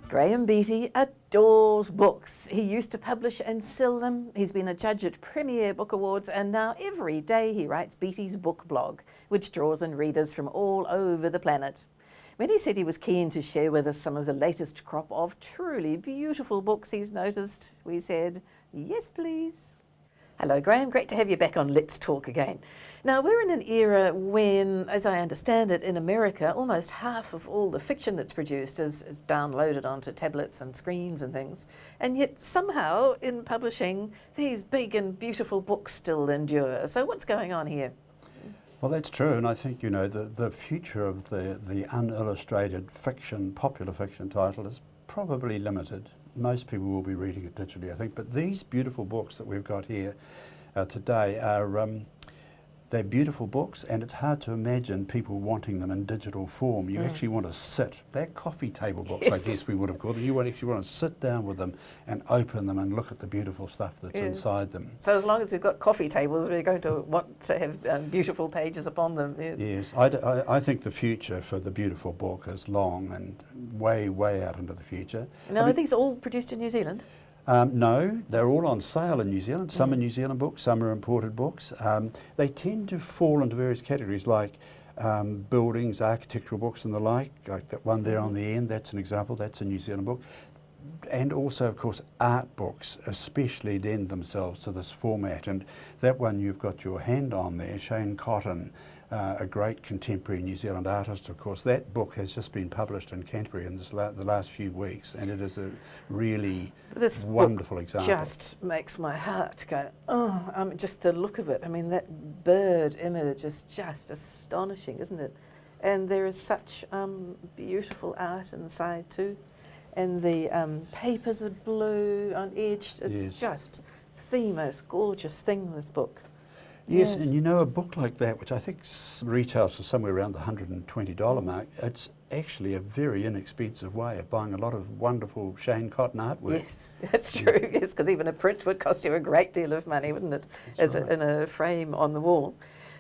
Graeme Beattie adores books. He used to publish and sell them. He's been a judge at Premier Book Awards, and now every day he writes Beattie's book blog, which draws in readers from all over the planet. When he said he was keen to share with us some of the latest crop of truly beautiful books he's noticed, we said, yes, please. Hello, Graeme. Great to have you back on Let's Talk again. Now, we're in an era when, as I understand it, in America, almost half of all the fiction that's produced is downloaded onto tablets and screens and things. And yet, somehow, in publishing, these big and beautiful books still endure. So what's going on here? Well, that's true, and I think, you know, the future of the unillustrated fiction, popular fiction title is probably limited. Most people will be reading it digitally, I think, but these beautiful books that we've got here today are they're beautiful books, and it's hard to imagine people wanting them in digital form. You actually want to sit. They're coffee table books, yes. I guess we would have called them. You actually want to sit down with them and open them and look at the beautiful stuff that's inside them. So as long as we've got coffee tables, we're going to want to have beautiful pages upon them. Yes. Yes, I think the future for the beautiful book is long and way, way out into the future. Now, are these all produced in New Zealand? No, they're all on sale in New Zealand. Some are New Zealand books, some are imported books. They tend to fall into various categories like buildings, architectural books and the like that one there on the end, that's an example, that's a New Zealand book. And also, of course, art books especially lend themselves to this format. And that one you've got your hand on there, Shane Cotton, a great contemporary New Zealand artist, of course. That book has just been published in Canterbury in the last few weeks, and it is a really wonderful example. Just makes my heart go, oh, just the look of it. I mean, that bird image is just astonishing, isn't it? And there is such beautiful art inside too. And the papers are blue, unedged. It's just the most gorgeous thing, this book. Yes, and you know, a book like that, which I think retails for somewhere around the $120 mark, it's actually a very inexpensive way of buying a lot of wonderful Shane Cotton artwork. Yes, that's true, yes, because even a print would cost you a great deal of money, wouldn't it, in a frame on the wall.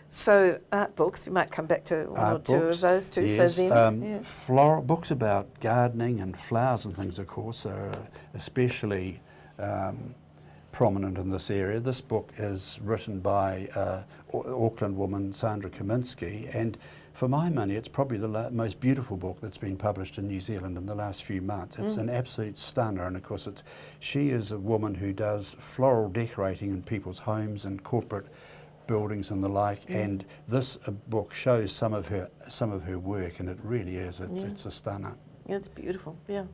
So art books, we might come back to one or two of those too. Yes, so then, floral books about gardening and flowers and things, of course, are especially prominent in this area. This book is written by Auckland woman Sandra Kaminsky, and for my money it's probably the most beautiful book that's been published in New Zealand in the last few months. It's an absolute stunner, and of course she is a woman who does floral decorating in people's homes and corporate buildings and the like, and this book shows some of her work, and it really is. It's a stunner. Yeah, it's beautiful. Yeah.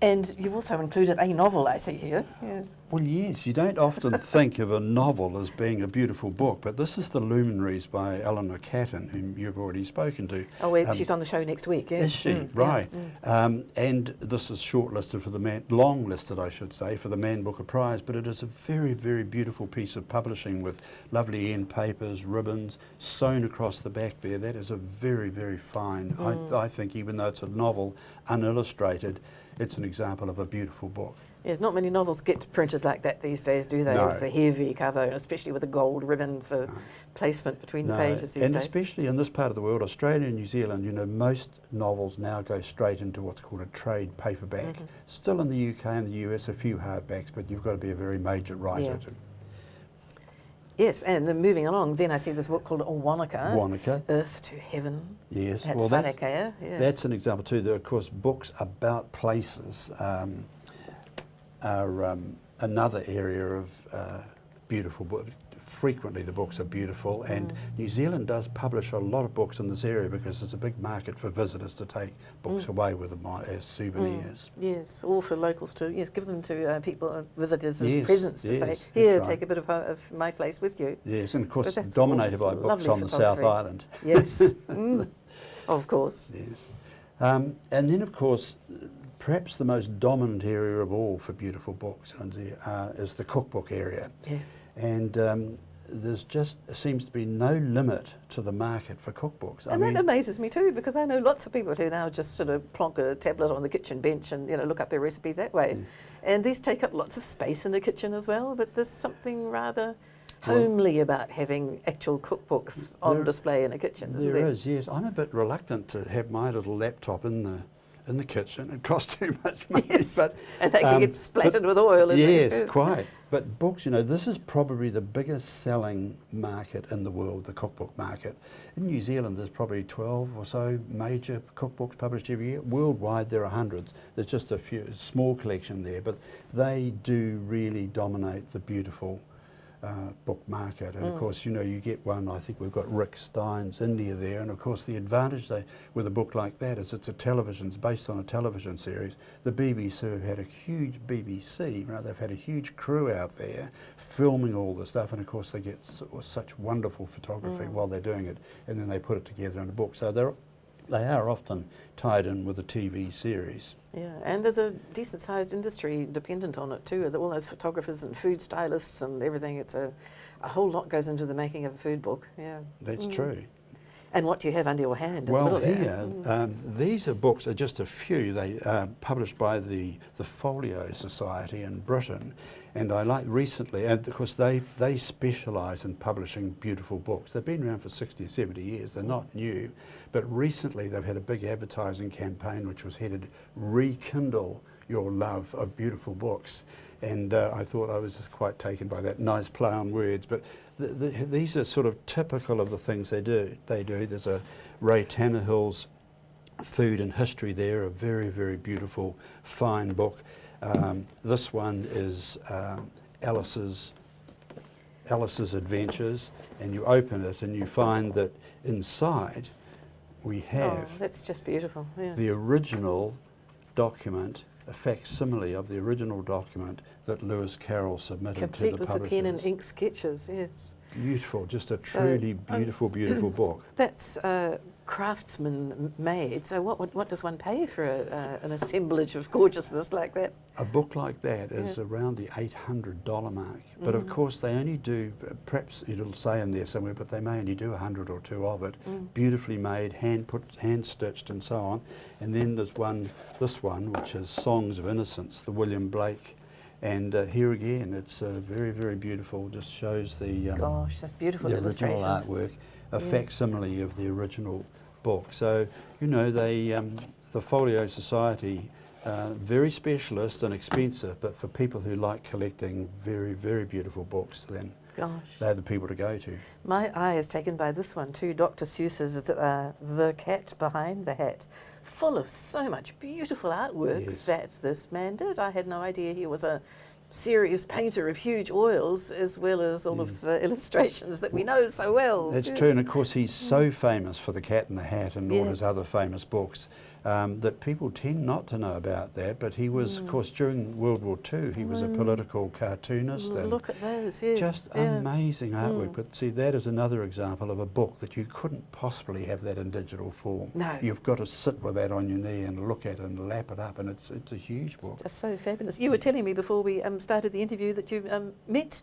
And you've also included a novel, I see here. Yes. Well, yes, you don't often think of a novel as being a beautiful book, but this is The Luminaries by Eleanor Catton, whom you've already spoken to. Oh, well, she's on the show next week, yes. Is she? Right. And this is shortlisted for long-listed, I should say, for the Man Booker Prize, but it is a very, very beautiful piece of publishing with lovely end papers, ribbons, sewn across the back there. That is a very, very fine, I think, even though it's a novel, unillustrated, it's an example of a beautiful book. Yes, not many novels get printed like that these days, do they? No. With a heavy cover, especially with a gold ribbon for placement between the pages these days. And especially in this part of the world, Australia and New Zealand, you know, most novels now go straight into what's called a trade paperback. Still in the UK and the US, a few hardbacks, but you've got to be a very major writer to. Yes, and then moving along, then I see this book called Wanaka, Earth to Heaven. Yes, well, that's an example too. There are, of course, books about places are another area of beautiful books. Frequently the books are beautiful, and New Zealand does publish a lot of books in this area because there's a big market for visitors to take books away with them as souvenirs. Yes, all for locals too. Yes, give them to people, visitors as presents to say, here, take a bit of my place with you. Yes, and of course dominated by books on the South Island. Yes, of course. Yes. And then of course, perhaps the most dominant area of all for beautiful books is the cookbook area. Yes. And there's just seems to be no limit to the market for cookbooks. And that amazes me too, because I know lots of people who now just sort of plonk a tablet on the kitchen bench and look up their recipe that way. And these take up lots of space in the kitchen as well, but there's something rather homely about having actual cookbooks on display in a kitchen, isn't there? There is, yes. I'm a bit reluctant to have my little laptop in in the kitchen. It costs too much money. Yes, But, and they can get splattered with oil. In yes, these, quite. But books, you know, this is probably the biggest selling market in the world, the cookbook market. In New Zealand, there's probably 12 or so major cookbooks published every year. Worldwide, there are hundreds. There's just a few, small collection there, but they do really dominate the beautiful book market. And of course, you know, you get one, I think we've got Rick Stein's India there, and of course the advantage with a book like that is it's based on a television series. The BBC have had a huge they've had a huge crew out there filming all the stuff, and of course they get such wonderful photography while they're doing it, and then they put it together in a book. So they are often tied in with a TV series. Yeah, and there's a decent-sized industry dependent on it too. All those photographers and food stylists and everything. It's a whole lot goes into the making of a food book. Yeah, that's true. And what do you have under your hand? Well, in the middle here, these are books, are just a few. They are published by the Folio Society in Britain. And I like recently, and of course they specialise in publishing beautiful books. They've been around for 60 or 70 years. They're not new. But recently they've had a big advertising campaign which was headed, Rekindle Your Love of Beautiful Books. And I thought I was just quite taken by that. Nice play on words. But these are sort of typical of the things they do. There's a Ray Tannehill's Food and History there, a very, very beautiful, fine book. This one is Alice's Adventures, and you open it and you find that inside we have that's just beautiful. Yes. the original document, a facsimile of the original document that Lewis Carroll submitted Complete to the with publishers. the pen and ink sketches. Yes. Beautiful, just a truly beautiful, beautiful book. That's craftsman made. So what does one pay for an assemblage of gorgeousness like that? A book like that is around the $800 mark. But of course they only do, perhaps it'll say in there somewhere, but they may only do 100 or two of it. Beautifully made, hand stitched and so on. And then there's this one, which is Songs of Innocence, the William Blake. And here again, it's very, very beautiful. Just shows the gosh, that's beautiful the original illustrations. artwork, a facsimile of the original book. So you know, the Folio Society, very specialist and expensive, but for people who like collecting very, very beautiful books, then they're the people to go to. My eye is taken by this one too, Dr. Seuss's The Cat Behind the Hat. Full of so much beautiful artwork that this man did. I had no idea he was a serious painter of huge oils, as well as all of the illustrations that we know so well. That's true, and of course he's so famous for The Cat in the Hat and all his other famous books that people tend not to know about that, but he was, of course, during World War II, he was a political cartoonist. And look at those, yes. Just amazing artwork, but see, that is another example of a book that you couldn't possibly have that in digital form. No. You've got to sit with that on your knee and look at it and lap it up, and it's a huge book. It's just so fabulous. You were telling me before we started the interview that you met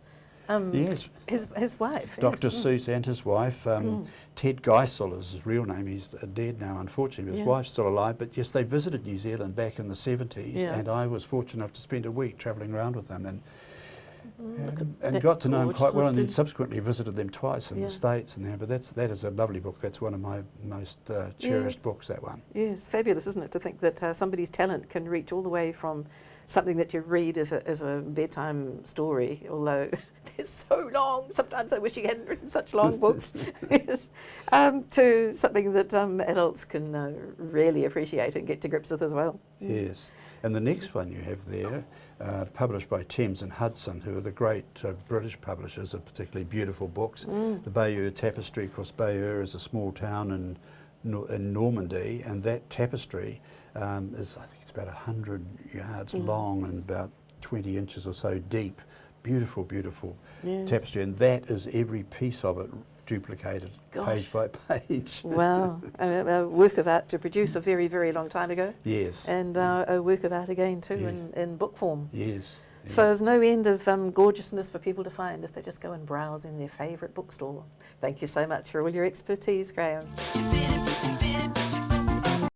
yes, his wife. Dr. Seuss and his wife, Ted Geisel is his real name. He's dead now, unfortunately. His wife's still alive, but yes, they visited New Zealand back in the 70s, and I was fortunate enough to spend a week travelling around with them and got to know them quite well, and then subsequently visited them twice in the States and there. But that is a lovely book. That's one of my most cherished books, that one. Yes, fabulous, isn't it, to think that somebody's talent can reach all the way from something that you read as a bedtime story, although they're so long. Sometimes I wish you hadn't written such long books. To something that adults can really appreciate and get to grips with as well. Yes, and the next one you have there, published by Thames and Hudson, who are the great British publishers of particularly beautiful books. The Bayeux Tapestry. Of course, Bayeux is a small town in Normandy, and that tapestry is, I think it's about 100 yards long and about 20 inches or so deep. Beautiful, beautiful tapestry, and that is every piece of it duplicated page by page. Wow, a work of art to produce a very, very long time ago. Yes. And a work of art again too in book form. Yes. So there's no end of gorgeousness for people to find if they just go and browse in their favourite bookstore. Thank you so much for all your expertise, Graeme.